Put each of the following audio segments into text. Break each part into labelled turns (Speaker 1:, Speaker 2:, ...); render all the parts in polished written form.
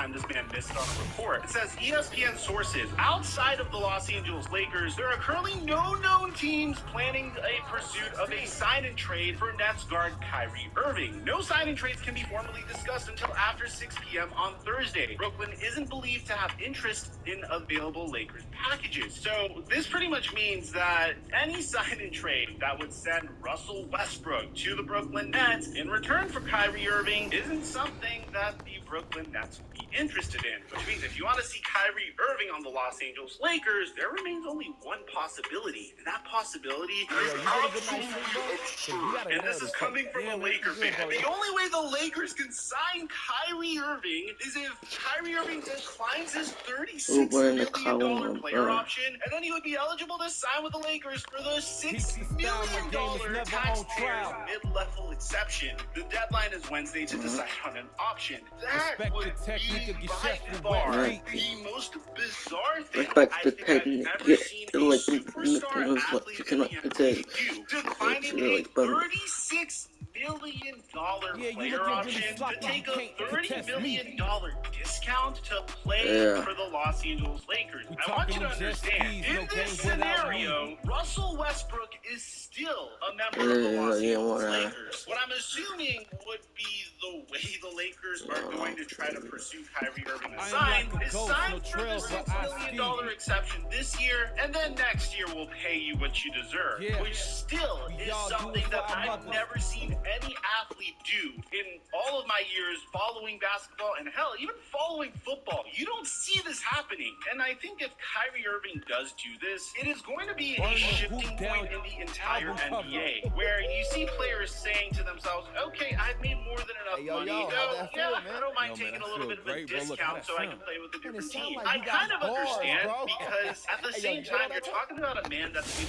Speaker 1: time this man missed on a report. It says ESPN sources, outside of the Los Angeles Lakers, there are currently no known teams planning a pursuit of a sign and trade for Nets guard Kyrie Irving. No sign and trades can be formally discussed until after 6 p.m. on Thursday. Brooklyn isn't believed to have interest in available Lakers packages. So this pretty much means that any sign and trade that would send Russell Westbrook to the Brooklyn Nets in return for Kyrie Irving isn't something that the Brooklyn Nets would be interested in. Which means if you want to see Kyrie Irving on the Los Angeles Lakers, there remains only one possibility. And that possibility is absolutely absurd. And this is coming from a Laker fan. The only way the Lakers can sign Kyrie Irving is if Kyrie Irving declines his $36 million player option, and then he would be eligible to sign with the Lakers for the $6 million taxpayer mid-level exception. The deadline is Wednesday to decide on an option. That would be by far the most bizarre thing I've ever seen a superstar athlete in the NBA do. Declining a $36 million player option to take a $30 million discount to play for the Los Angeles Lakers. I want you to understand, in this scenario, Russell Westbrook is still a member of the Los Angeles Lakers. What I'm assuming would be the way the Lakers are going to try to pursue Kyrie Irving to sign is sign for the $6 million exception this year, and then next year we'll pay you what you deserve, which still is something that I've never seen any athlete do in all of my years following basketball, and hell, even following football. You don't see this happening. And I think if Kyrie Irving does do this, it is going to be a shifting point in the entire NBA, where you see players saying to themselves, okay, I've made more than enough money. I don't mind taking a little bit of a discount so I can play with a different team. I kind of understand, because at the same time, you're talking about a man that's made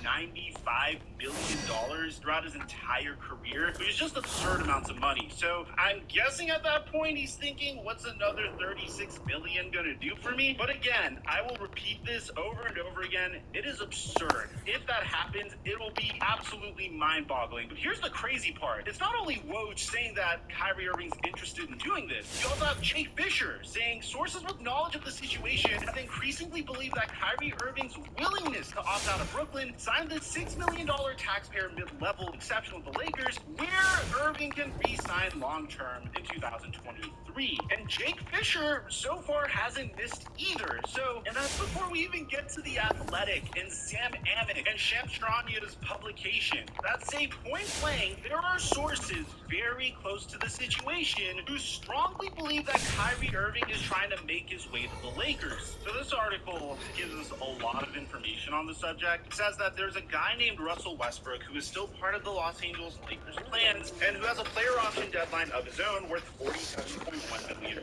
Speaker 1: $195 million throughout his entire career, which is just absurd amounts of money. So I'm guessing at that point he's thinking, what's another $36 million gonna do for me? But again, I will repeat this over and over again. It is absurd. If that happens, it will be absolutely mind-boggling. But here's the crazy part. It's not only Woj saying that Kyrie Irving's interested in doing this. You also have Jake Fisher saying sources with knowledge of the situation have increasingly believed that Kyrie Irving's willingness to opt out of Brooklyn signed the $6 million taxpayer mid-level exception with the Lakers, where Irving can re-sign long-term in 2023. And Jake Fisher so far hasn't missed either. So, and that's before we even get to The Athletic and Sam Amick and Shams Charania's publication that say point blank, there are sources very close to the situation who strongly believe that Kyrie Irving is trying to make his way to the Lakers. So this article gives us a lot of information on the subject. It says that there's a guy named Russell Westbrook who is still part of the Los Angeles Lakers plans and who has a player option deadline of his own worth $47.1 million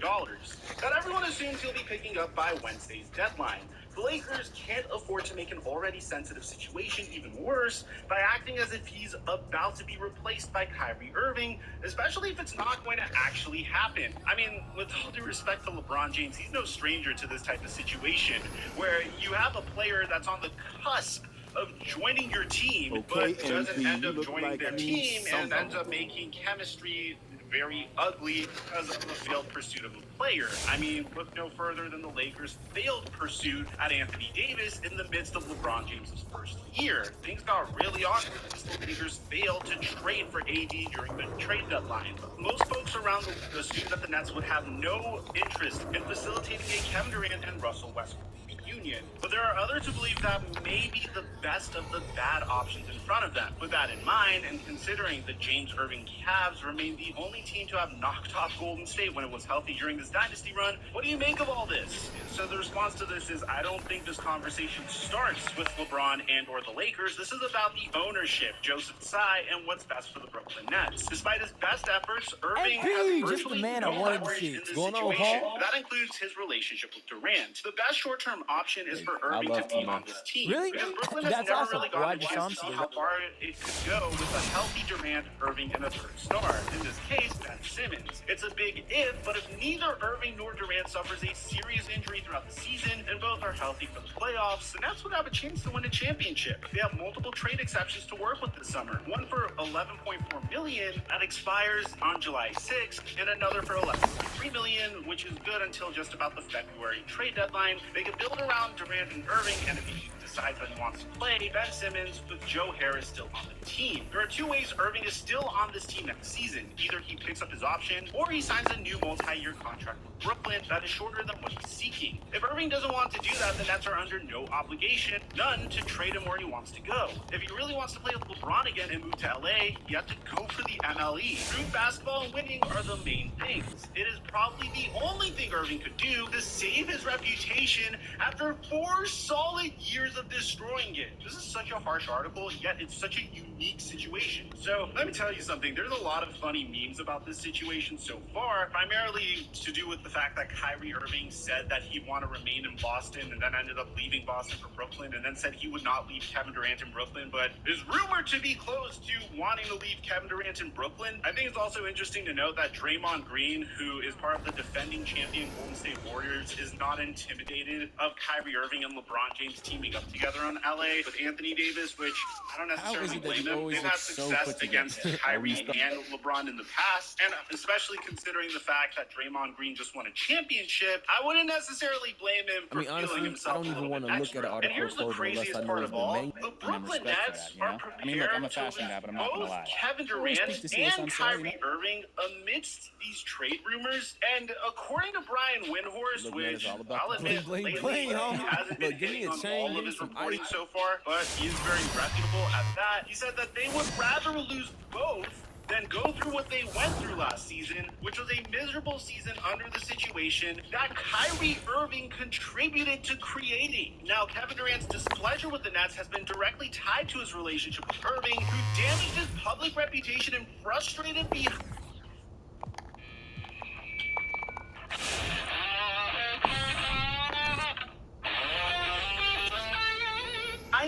Speaker 1: that everyone assumes he'll be picking up by Wednesday's deadline. The Lakers can't afford to make an already sensitive situation even worse by acting as if he's about to be replaced by Kyrie Irving, especially if it's not going to actually happen. I mean, with all due respect to LeBron James, he's no stranger to this type of situation where you have a player that's on the cusp of joining your team, but doesn't end up joining their team and ends up making chemistry very ugly because of a failed pursuit of a player. I mean, look no further than the Lakers' failed pursuit at Anthony Davis in the midst of LeBron James' first year. Things got really awkward because the Lakers failed to trade for AD during the trade deadline. Most folks around assumed that the Nets would have no interest in facilitating a Kevin Durant and Russell Westbrook union. But there are others who believe that may be the best of the bad options in front of them. With that in mind, and considering the James Irving Cavs remain the only team to have knocked off Golden State when it was healthy during this dynasty run, what do you make of all this? So the response to this is, I don't think this conversation starts with LeBron and or the Lakers. This is about the ownership, Joseph Tsai, and what's best for the Brooklyn Nets. Despite his best efforts, Irving has virtually no leverage in this situation. That includes his relationship with Durant. The best short-term option option is for Irving to be on this team.
Speaker 2: Really?
Speaker 1: Because Brooklyn has
Speaker 2: That's
Speaker 1: never
Speaker 2: awesome.
Speaker 1: really
Speaker 2: Well, I
Speaker 1: gotten a
Speaker 2: just
Speaker 1: chance to
Speaker 2: saw
Speaker 1: see
Speaker 2: him
Speaker 1: how far it could go with a healthy Durant, Irving, and a third star. In this case, Ben Simmons. It's a big if, but if neither Irving nor Durant suffers a serious injury throughout the season and both are healthy for the playoffs, the Nets would have a chance to win a championship. They have multiple trade exceptions to work with this summer. One for $11.4 million that expires on July 6th, and another for $11.3 million, which is good until just about the February trade deadline. They can build around Durant and Irving, and if he decides that he wants to play Ben Simmons with Joe Harris still on the team. There are two ways Irving is still on this team next season. Either he picks up his option or he signs a new multi-year contract with Brooklyn that is shorter than what he's seeking. If Irving doesn't want to do that, the Nets are under no obligation, none, to trade him where he wants to go. If he really wants to play with LeBron again and move to LA, you have to go for the MLE. True basketball and winning are the main things. It is probably the only thing Irving could do to save his reputation after 4 solid years of destroying it. This is such a harsh article, yet it's such a unique situation. So let me tell you something. There's a lot of funny memes about this situation so far, primarily to do with the fact that Kyrie Irving said that he'd want to remain in Boston and then ended up leaving Boston for Brooklyn and then said he would not leave Kevin Durant in Brooklyn, but is rumored to be close to wanting to leave Kevin Durant in Brooklyn. I think it's also interesting to note that Draymond Green, who is part of the defending champion Golden State Warriors, is not intimidated of Kyrie Irving and LeBron James teaming up together on LA with Anthony Davis, which I don't necessarily blame them. They've had success against Kyrie and LeBron in the past, and especially considering the fact that Draymond Green just won a championship, I wouldn't necessarily blame him for feeling himself
Speaker 3: I don't even
Speaker 1: want to
Speaker 3: look at an article.
Speaker 1: And here's the craziest part of all: the Brooklyn Nets are prepared
Speaker 3: I'm a fashion guy, but I'm not gonna
Speaker 1: both
Speaker 3: lie.
Speaker 1: Kevin Durant and Kyrie Irving amidst these trade rumors. And according to Brian Windhorst, which I'll admit lately hasn't been hitting on all of his reporting so far, but he's very reputable at that. He said that they would rather lose both than go through what they went through last season, which was a miserable season under the situation that Kyrie Irving contributed to creating. Now, Kevin Durant's displeasure with the Nets has been directly tied to his relationship with Irving, who damaged his public reputation and frustrated behind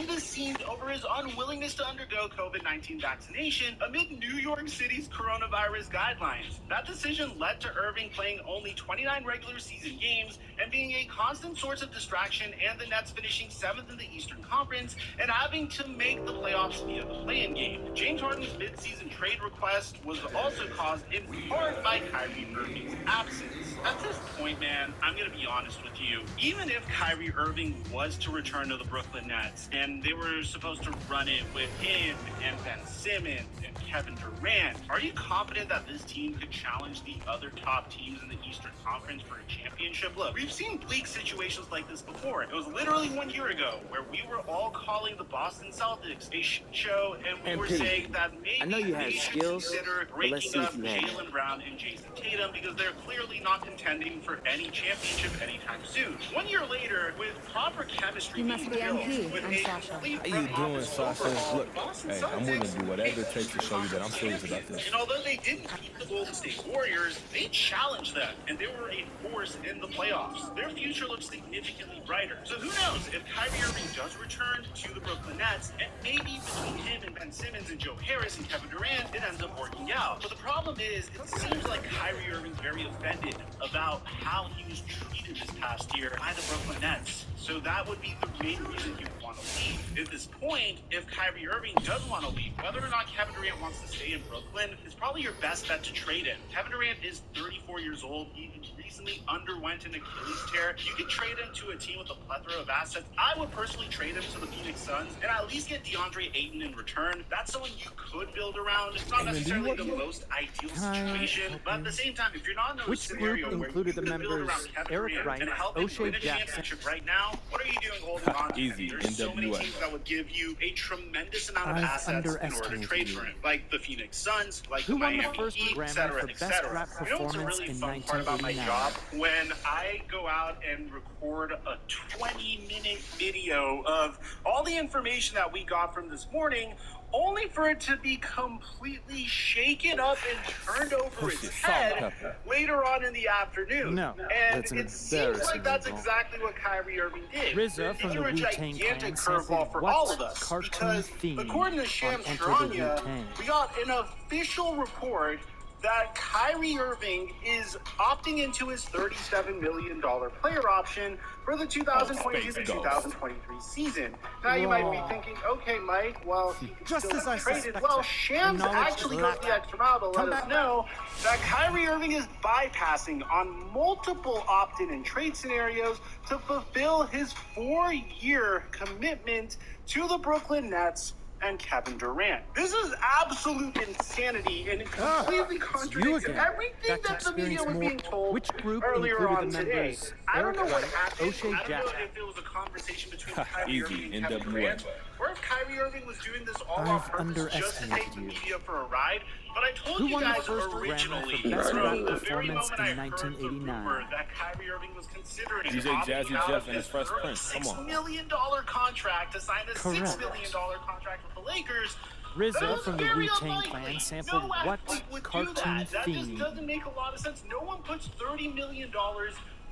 Speaker 1: the scenes over his unwillingness to undergo COVID-19 vaccination amid New York City's coronavirus guidelines. That decision led to Irving playing only 29 regular season games and being a constant source of distraction, and the Nets finishing 7th in the Eastern Conference and having to make the playoffs via the play-in game. James Harden's midseason trade request was also caused in part by Kyrie Irving's absence. At this point, man, I'm going to be honest with you. Even if Kyrie Irving was to return to the Brooklyn Nets and they were supposed to run it with him and Ben Simmons and Kevin Durant, are you confident that this team could challenge the other top teams in the Eastern Conference for a championship? Look, we've seen bleak situations like this before. It was literally 1 year ago where we were all calling the Boston Celtics a shit show, and we were saying that maybe they should consider breaking up Jaylen Brown and Jason Tatum because they're clearly not contending for any championship anytime soon. 1 year later, with proper chemistry being built, with a complete
Speaker 2: How you doing, Sasha? Look, hey, I'm willing to do whatever it takes to show you that I'm serious about this.
Speaker 1: And although they didn't beat the Golden State Warriors, they challenged them, and they were a force in the playoffs. Their future looks significantly brighter. So who knows, if Kyrie Irving does return to the Brooklyn Nets, and maybe between him and Ben Simmons and Joe Harris and Kevin Durant, it ends up working out. But the problem is, it seems like Kyrie Irving's very offended about how he was treated this past year by the Brooklyn Nets. So that would be the main reason he would want to leave. At this point, if Kyrie Irving does want to leave, whether or not Kevin Durant wants to stay in Brooklyn, it's probably your best bet to trade him. Kevin Durant is 34 years old. He recently underwent an Achilles tear. You could trade him to a team with a plethora of assets. I would personally trade him to the Phoenix Suns and at least get DeAndre Ayton in return. That's someone you could build around. It's not necessarily the most ideal situation, but at the same time, if you're not in a scenario where you could build around Kevin Durant and help him win a championship right now, what are you doing holding on to him? There's so many teams that would give you a tremendous amount of assets in order to trade for him, like the Phoenix Suns, like the Miami Heat, etc., etc. You know what's a really fun part about my job? When I go out and record a 20-minute video of all the information that we got from this morning, only for it to be completely shaken up and turned over its head later on in the afternoon.
Speaker 3: No,
Speaker 1: and
Speaker 3: that's an
Speaker 1: it seems like that's
Speaker 3: embarrassing
Speaker 1: exactly what Kyrie Irving did.
Speaker 3: RZA from
Speaker 1: He
Speaker 3: the
Speaker 1: threw a
Speaker 3: Wu-Tang
Speaker 1: gigantic
Speaker 3: Clan
Speaker 1: curveball for
Speaker 3: sampled
Speaker 1: all
Speaker 3: what
Speaker 1: of us
Speaker 3: cartoon
Speaker 1: because,
Speaker 3: theme
Speaker 1: according to
Speaker 3: on
Speaker 1: Shams
Speaker 3: Enter the
Speaker 1: Charania,
Speaker 3: Wu-Tang?
Speaker 1: we got an official report that Kyrie Irving is opting into his $37 million player option for the 2022 to 2023 season. Now you might be thinking, okay, Mike, well, he could
Speaker 3: Just
Speaker 1: still
Speaker 3: as I
Speaker 1: be traded.
Speaker 3: suspected,
Speaker 1: Well,
Speaker 3: the
Speaker 1: Shams
Speaker 3: knowledge
Speaker 1: actually
Speaker 3: is
Speaker 1: goes the
Speaker 3: lacking.
Speaker 1: extra mile to
Speaker 3: Come
Speaker 1: let us
Speaker 3: back.
Speaker 1: know that Kyrie Irving is bypassing on multiple opt-in and trade scenarios to fulfill his 4-year commitment to the Brooklyn Nets and Kevin Durant. This is absolute insanity and it completely contradicts everything that the media was being told
Speaker 3: Which group
Speaker 1: earlier on
Speaker 3: included the
Speaker 1: today.
Speaker 3: members
Speaker 1: I don't know
Speaker 3: Eric
Speaker 1: what
Speaker 3: Wright,
Speaker 1: happened.
Speaker 3: O'Shea
Speaker 1: I don't know
Speaker 3: Jackson?
Speaker 1: if it was a conversation between Kyrie
Speaker 2: Easy,
Speaker 1: Irving and Kevin
Speaker 2: NWA.
Speaker 1: Durant, or if Kyrie Irving was doing this all on
Speaker 3: I've
Speaker 1: purpose just to take the
Speaker 3: underestimated you.
Speaker 1: media for a ride. But I told
Speaker 3: Who
Speaker 1: you
Speaker 3: won the
Speaker 1: guys
Speaker 3: first Grammy
Speaker 1: originally,
Speaker 3: for Best
Speaker 1: from
Speaker 3: Rap
Speaker 1: the very
Speaker 3: Performance
Speaker 1: moment I
Speaker 3: in
Speaker 1: heard the
Speaker 3: 1989?
Speaker 1: rumor that Kyrie Irving was considering
Speaker 2: DJ
Speaker 1: opting
Speaker 2: Jazzy
Speaker 1: out
Speaker 2: Jeff
Speaker 1: of
Speaker 2: and his Fresh Prince. Come
Speaker 1: $6
Speaker 2: on.
Speaker 1: million contract to sign a
Speaker 3: Correct.
Speaker 1: $6 million contract with the Lakers.
Speaker 3: RZA from the
Speaker 1: Very
Speaker 3: Wu-Tang
Speaker 1: unlikely.
Speaker 3: Clan sampled
Speaker 1: No
Speaker 3: what
Speaker 1: athlete would do
Speaker 3: cartoon
Speaker 1: that. That just
Speaker 3: theme?
Speaker 1: doesn't make a lot of sense. No one puts $30 million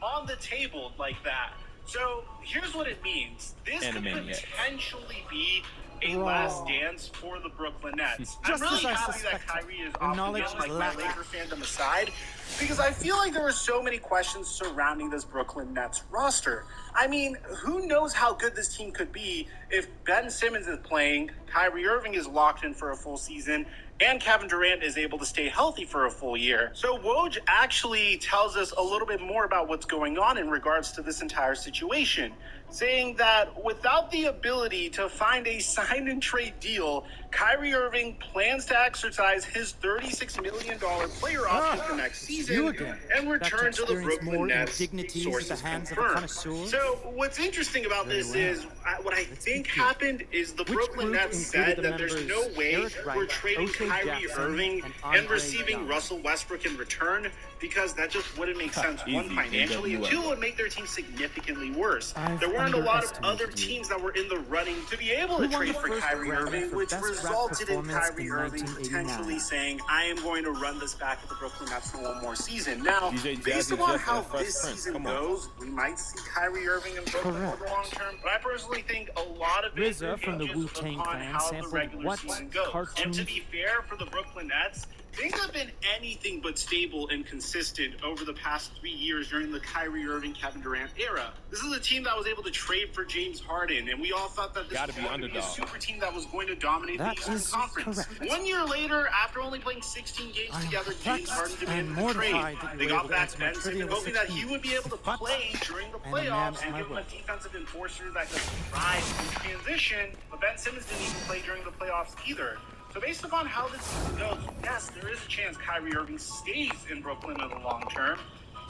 Speaker 1: on the table like that. So here's what it means. This could
Speaker 2: Animaniacs.
Speaker 1: potentially be a last dance for the Brooklyn Nets. I'm
Speaker 3: Just
Speaker 1: really
Speaker 3: as I
Speaker 1: happy that
Speaker 3: suspected,
Speaker 1: Kyrie is
Speaker 3: the
Speaker 1: opting
Speaker 3: knowledge
Speaker 1: in, like
Speaker 3: is
Speaker 1: my
Speaker 3: lacking.
Speaker 1: Laker fandom aside, because I feel like there were so many questions surrounding this Brooklyn Nets roster. I mean, who knows how good this team could be if Ben Simmons is playing, Kyrie Irving is locked in for a full season, and Kevin Durant is able to stay healthy for a full year. So Woj actually tells us a little bit more about what's going on in regards to this entire situation, saying that without the ability to find a sign and trade deal, Kyrie Irving plans to exercise his $36 million player option for next
Speaker 3: You
Speaker 1: season
Speaker 3: again.
Speaker 1: and
Speaker 3: Back to
Speaker 1: return to the
Speaker 3: experience
Speaker 1: Brooklyn
Speaker 3: more
Speaker 1: Nets,
Speaker 3: indignities at
Speaker 1: sources
Speaker 3: the hands of a
Speaker 1: confirmed.
Speaker 3: connoisseur?
Speaker 1: So what's interesting about
Speaker 3: Very
Speaker 1: this
Speaker 3: well.
Speaker 1: is what I think
Speaker 3: begin.
Speaker 1: happened is the
Speaker 3: Which
Speaker 1: Brooklyn
Speaker 3: group
Speaker 1: Nets
Speaker 3: included
Speaker 1: said
Speaker 3: the
Speaker 1: that there's no
Speaker 3: members
Speaker 1: way
Speaker 3: Eric Wright,
Speaker 1: we're trading
Speaker 3: O'Shea
Speaker 1: Kyrie
Speaker 3: Jackson,
Speaker 1: Irving
Speaker 3: and
Speaker 1: and
Speaker 3: Andre
Speaker 1: receiving
Speaker 3: Young?
Speaker 1: Russell Westbrook in return, because that just wouldn't make sense, one,
Speaker 2: Easy,
Speaker 1: financially, and
Speaker 2: NWA.
Speaker 1: two, it would make their team significantly worse.
Speaker 3: I've
Speaker 1: There weren't a lot of
Speaker 3: underestimated
Speaker 1: other
Speaker 3: you.
Speaker 1: teams that were in the running to be able to
Speaker 3: Who won
Speaker 1: trade
Speaker 3: the
Speaker 1: for
Speaker 3: first
Speaker 1: Kyrie
Speaker 3: Grammy
Speaker 1: Irving,
Speaker 3: for
Speaker 1: which
Speaker 3: Best Rap
Speaker 1: resulted in
Speaker 3: Performance
Speaker 1: Kyrie
Speaker 3: in
Speaker 1: Irving
Speaker 3: 1989?
Speaker 1: potentially saying, I am going to run this back at the Brooklyn Nets for one more season. Now,
Speaker 2: DJ
Speaker 1: based
Speaker 2: Jazzy
Speaker 1: upon
Speaker 2: Jeff
Speaker 1: how
Speaker 2: and Fresh
Speaker 1: this
Speaker 2: Prince.
Speaker 1: season
Speaker 2: Come on.
Speaker 1: goes, we might see Kyrie Irving in Brooklyn for the long term, but I personally think a lot of it
Speaker 3: RZA from the
Speaker 1: hinges
Speaker 3: Wu-Tang
Speaker 1: upon
Speaker 3: Clan
Speaker 1: how the
Speaker 3: sampled
Speaker 1: regular
Speaker 3: what
Speaker 1: season goes.
Speaker 3: cartoon
Speaker 1: And to be fair, for the Brooklyn Nets, things have been anything but stable and consistent over the past 3 years during the Kyrie Irving, Kevin Durant era. This is a team that was able to trade for James Harden, and we all thought that this
Speaker 2: Gotta
Speaker 1: was
Speaker 2: be
Speaker 1: going to be a
Speaker 2: underdog.
Speaker 1: super team that was going to dominate
Speaker 3: That
Speaker 1: the Eastern
Speaker 3: is
Speaker 1: Conference.
Speaker 3: correct.
Speaker 1: 1 year later, after only playing 16 games
Speaker 3: I am
Speaker 1: together, James
Speaker 3: perplexed
Speaker 1: Harden
Speaker 3: and
Speaker 1: demanded a trade.
Speaker 3: mortified that you
Speaker 1: They
Speaker 3: were
Speaker 1: got
Speaker 3: able to
Speaker 1: back
Speaker 3: answer my
Speaker 1: Ben
Speaker 3: trivia
Speaker 1: Simmons,
Speaker 3: with
Speaker 1: hoping
Speaker 3: such
Speaker 1: that he would be able to
Speaker 3: but
Speaker 1: play during the
Speaker 3: and a man
Speaker 1: playoffs
Speaker 3: of
Speaker 1: and
Speaker 3: my
Speaker 1: give him a
Speaker 3: word.
Speaker 1: defensive enforcer that could thrive in transition. But Ben Simmons didn't even play during the playoffs either. So based upon how this season goes, yes, there is a chance Kyrie Irving stays in Brooklyn in the long term.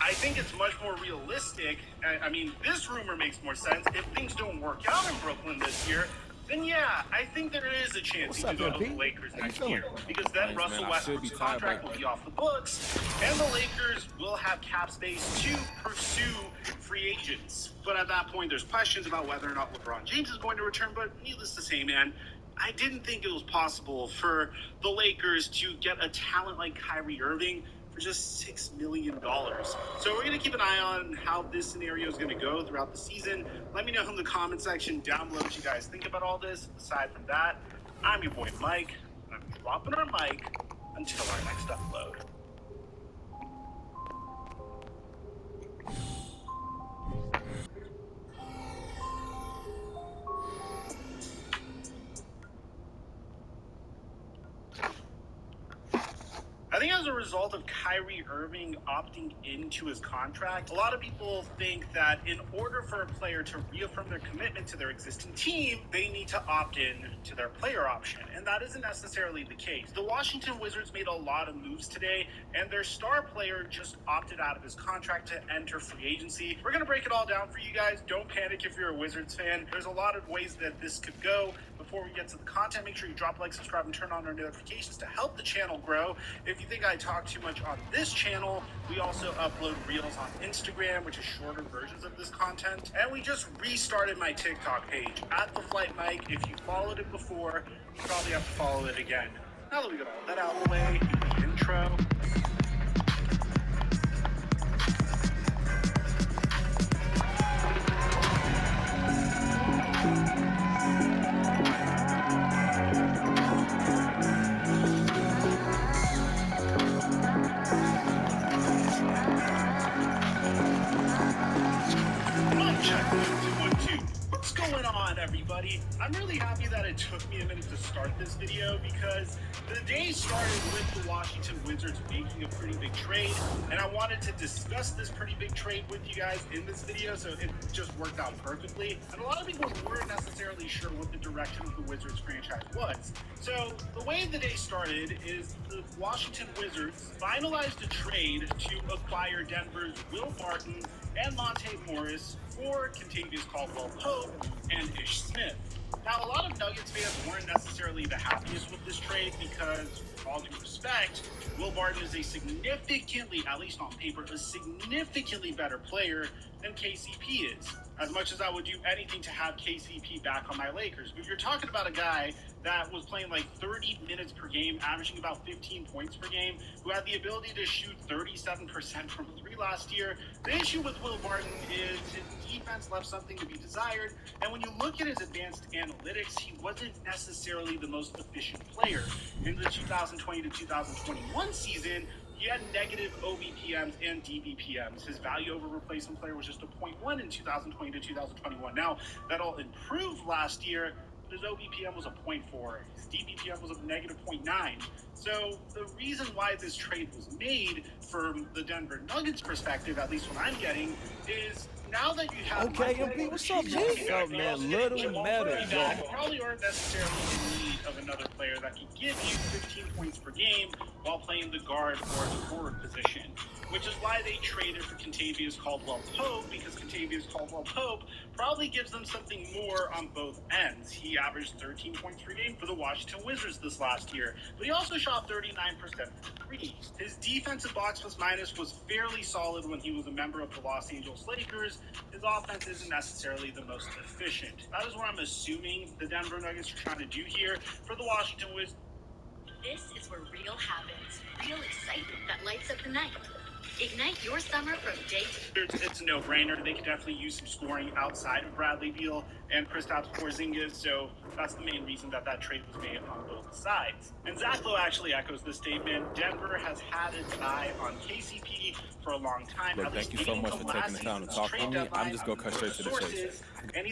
Speaker 1: I think it's much more realistic. I mean, this rumor makes more sense. If things don't work out in Brooklyn this year, then yeah, I think there is a chance he
Speaker 2: What's
Speaker 1: could
Speaker 2: up,
Speaker 1: go to the
Speaker 2: MP?
Speaker 1: Lakers
Speaker 2: How you
Speaker 1: next
Speaker 2: feeling?
Speaker 1: year. Because then
Speaker 2: Thanks,
Speaker 1: Russell
Speaker 2: man. I should be
Speaker 1: Westbrook's
Speaker 2: tired
Speaker 1: contract
Speaker 2: right
Speaker 1: will be off the books, and the Lakers will have cap space to pursue free agents. But at that point, there's questions about whether or not LeBron James is going to return. But needless to say, man, I didn't think it was possible for the Lakers to get a talent like Kyrie Irving for just $6 million. So we're going to keep an eye on how this scenario is going to go throughout the season. Let me know in the comment section down below what you guys think about all this. Aside from that, I'm your boy Mike, and I'm dropping our mic until our next upload. I think as a result of Kyrie Irving opting into his contract, a lot of people think that in order for a player to reaffirm their commitment to their existing team, they need to opt in to their player option. And that isn't necessarily the case. The Washington Wizards made a lot of moves today, and their star player just opted out of his contract to enter free agency. We're going to break it all down for you guys. Don't panic if you're a Wizards fan. There's a lot of ways that this could go. Before before we get to the content, make sure you drop a like, subscribe, and turn on our notifications to help the channel grow. If you think I talk too much on this channel, we also upload reels on Instagram, which is shorter versions of this content. And we just restarted my TikTok page at The Flight Mike. If you followed it before, you probably have to follow it again. Now that we got all that out of the way, the intro. What's going on, everybody? I'm really happy that it took me a minute to start this video because the day started with the Washington Wizards making a pretty big trade, and I wanted to discuss this pretty big trade with you guys in this video, so it just worked out perfectly. And a lot of people weren't necessarily sure what the direction of the Wizards franchise was. So the way the day started is the Washington Wizards finalized a trade to acquire Denver's Will Barton and Monte Morris for Kentavious Caldwell-Pope and Ish Smith. Now, a lot of Nuggets fans weren't necessarily the happiest with this trade because, with all due respect, Will Barton is a significantly, at least on paper, a significantly better player than KCP is. As much as I would do anything to have KCP back on my Lakers. But you're talking about a guy that was playing like 30 minutes per game, averaging about 15 points per game, who had the ability to shoot 37% from three last year. The issue with Will Barton is his defense left something to be desired. And when you look at his advanced analytics, he wasn't necessarily the most efficient player. In the 2020 to 2021 season, he had negative OBPMs and DBPMs. His value over replacement player was just a 0.1 in 2020 to 2021. Now, that all improved last year, but his OBPM was a 0.4. His DBPM was a negative 0.9. So the reason why this trade was made from the Denver Nuggets perspective, at least what I'm getting, is now that you have...
Speaker 2: Okay, MP, what's up, G? What's up, man? Little matter,
Speaker 1: you probably aren't necessarily in need of another player that can give you 15 points per game while playing the guard or the forward position, which is why they traded for Kentavious Caldwell-Pope, because Kentavious Caldwell-Pope probably gives them something more on both ends. He averaged 13 points per game for the Washington Wizards this last year, but he also shot 39% from three. His defensive box plus minus was fairly solid when he was a member of the Los Angeles Lakers. His offense isn't necessarily the most efficient. That is what I'm assuming the Denver Nuggets are trying to do here for the Washington Wizards.
Speaker 3: This is where real happens. Real excitement that lights up the night. Ignite your summer from day to...
Speaker 1: It's a no-brainer. They could definitely use some scoring outside of Bradley Beal and Kristaps Porzingis, so that's the main reason that trade was made on both sides. And Zach Lowe actually echoes the statement. Denver has had its eye on KCP for a long time.
Speaker 2: Look, thank you so much for taking the time to talk to me. I'm just going to cut straight to the chase.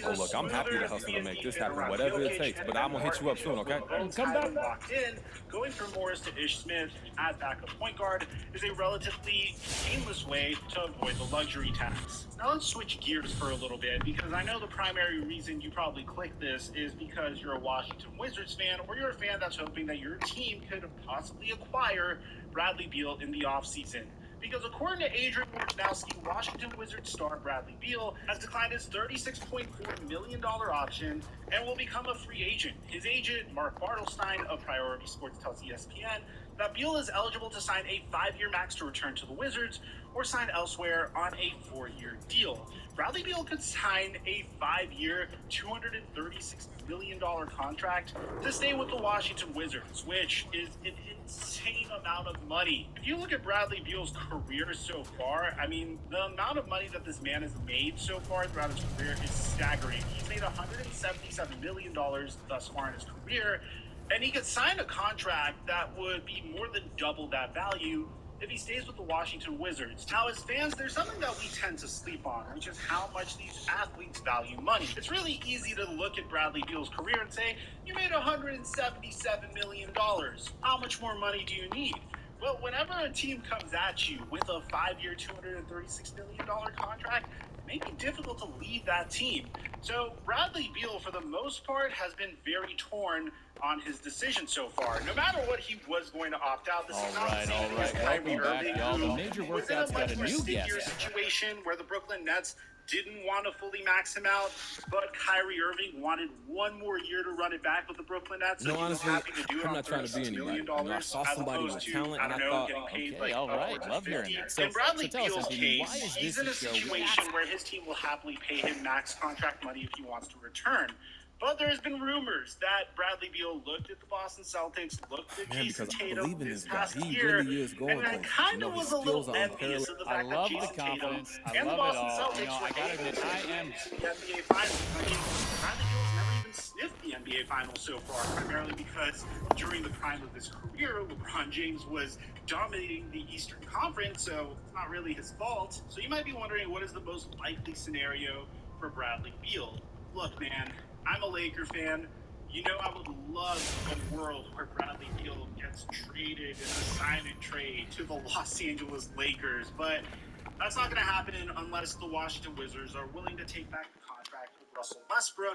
Speaker 2: Oh, look, I'm happy to hustle to make this happen, whatever it takes, but I'm going to hit you up soon, okay?
Speaker 1: Come back. Locked in. Going from Morris to Ish Smith at backup point guard is a relatively painless way to avoid the luxury tax. Now let's switch gears for a little bit, because I know the primary reason you probably clicked this is because you're a Washington Wizards fan, or you're a fan that's hoping that your team could possibly acquire Bradley Beal in the offseason. Because according to Adrian Wojnarowski, Washington Wizards star Bradley Beal has declined his $36.4 million option and will become a free agent. His agent, Mark Bartelstein of Priority Sports, tells ESPN that Beal is eligible to sign a 5-year max to return to the Wizards or sign elsewhere on a 4-year deal. Bradley Beal could sign a 5-year, $236 million contract to stay with the Washington Wizards, which is an insane amount of money. If you look at Bradley Beal's career so far, I mean, the amount of money that this man has made so far throughout his career is staggering. He's made $177 million thus far in his career, and he could sign a contract that would be more than double that value if he stays with the Washington Wizards. Now, as fans, there's something that we tend to sleep on, which is how much these athletes value money. It's really easy to look at Bradley Beal's career and say, you made $177 million. How much more money do you need? Well, whenever a team comes at you with a 5-year, $236 million contract, it may be difficult to leave that team. So Bradley Beal, for the most part, has been very torn on his decision so far. No matter what he was going to opt out, this is not the same thing as Kyrie Irving,
Speaker 2: The major
Speaker 1: was in a
Speaker 2: workout's got
Speaker 1: much
Speaker 2: a
Speaker 1: more
Speaker 2: new
Speaker 1: stickier
Speaker 2: guest.
Speaker 1: situation where the Brooklyn Nets didn't want to fully max him out, but Kyrie Irving wanted one more year to run it back with the Brooklyn Nets. So
Speaker 2: honestly,
Speaker 1: happy to do it
Speaker 2: I'm not trying to be anybody.
Speaker 1: $36 million
Speaker 2: I saw somebody with talent, and I thought,
Speaker 4: okay, all right, love hearing that. So,
Speaker 1: in Bradley
Speaker 4: tell us,
Speaker 1: Beal's
Speaker 4: MPD, why
Speaker 1: case,
Speaker 4: is
Speaker 1: he's
Speaker 4: this
Speaker 1: in a
Speaker 4: show?
Speaker 1: situation where his team will happily pay him max contract money if he wants to return. But there's been rumors that Bradley Beal looked at the Boston Celtics, looked at Jason Tatum this past year, and that kind of was a little envious of the fact that Jason Tatum and the Boston Celtics were able to
Speaker 4: I am
Speaker 1: the NBA Finals. I mean, Bradley Beal's never even sniffed the NBA Finals so far, primarily because during the prime of his career, LeBron James was dominating the Eastern Conference, so it's not really his fault. So you might be wondering, what is the most likely scenario for Bradley Beal? Look, man, I'm a Laker fan. You know, I would love a world where Bradley Beal gets traded in a sign and trade to the Los Angeles Lakers, but that's not going to happen unless the Washington Wizards are willing to take back the contract with Russell Westbrook.